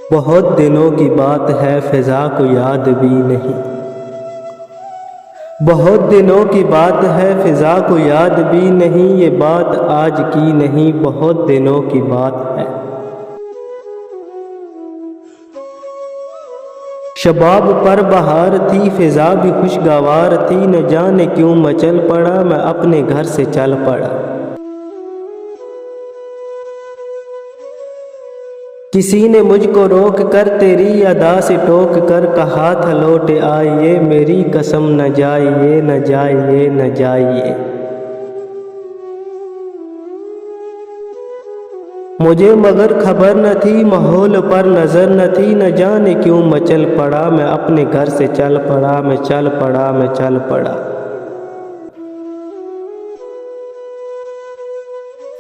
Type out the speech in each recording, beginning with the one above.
बहुत दिनों की बात है फ़िज़ा को याद भी नहीं। बहुत दिनों की बात है फ़िज़ा को याद भी नहीं। ये बात आज की नहीं, बहुत दिनों की बात है। शबाब पर बहार थी, फ़िज़ा भी खुशगवार थी। न जाने क्यों मचल पड़ा, मैं अपने घर से चल पड़ा। किसी ने मुझको रोक कर तेरी अदा से टोक कर कहा था लौट आइए, मेरी कसम न जाइए न जाइए न जाइए। मुझे मगर खबर न थी, माहौल पर नज़र न थी। न जाने क्यों मचल पड़ा, मैं अपने घर से चल पड़ा। मैं चल पड़ा, मैं चल पड़ा।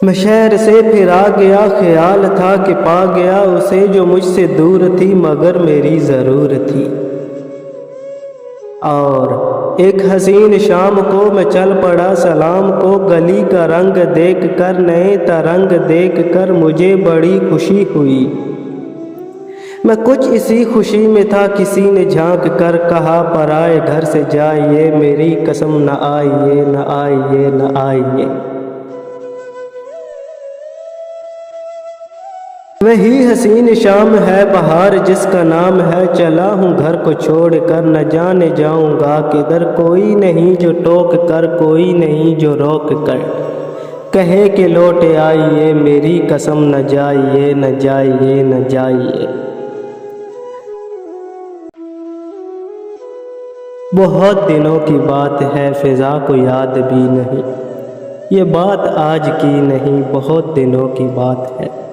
मैं शहर से फिर आ गया, ख्याल था कि पा गया उसे जो मुझसे दूर थी, मगर मेरी ज़रूर थी। और एक हसीन शाम को मैं चल पड़ा सलाम को, गली का रंग देख कर, नए तरंग देख कर मुझे बड़ी खुशी हुई। मैं कुछ इसी खुशी में था, किसी ने झांक कर कहा पराए घर से जाइए, मेरी कसम न आइए न आइए न आइए। वही हसीन शाम है बहार जिसका नाम है, चला हूँ घर को छोड़ कर, न जाने जाऊँगा किधर। कोई नहीं जो टोक कर, कोई नहीं जो रोक कर कहे कि लौट आइए, मेरी कसम न जाइए न जाइए न जाइए। बहुत दिनों की बात है फ़िज़ा को याद भी नहीं। ये बात आज की नहीं, बहुत दिनों की बात है।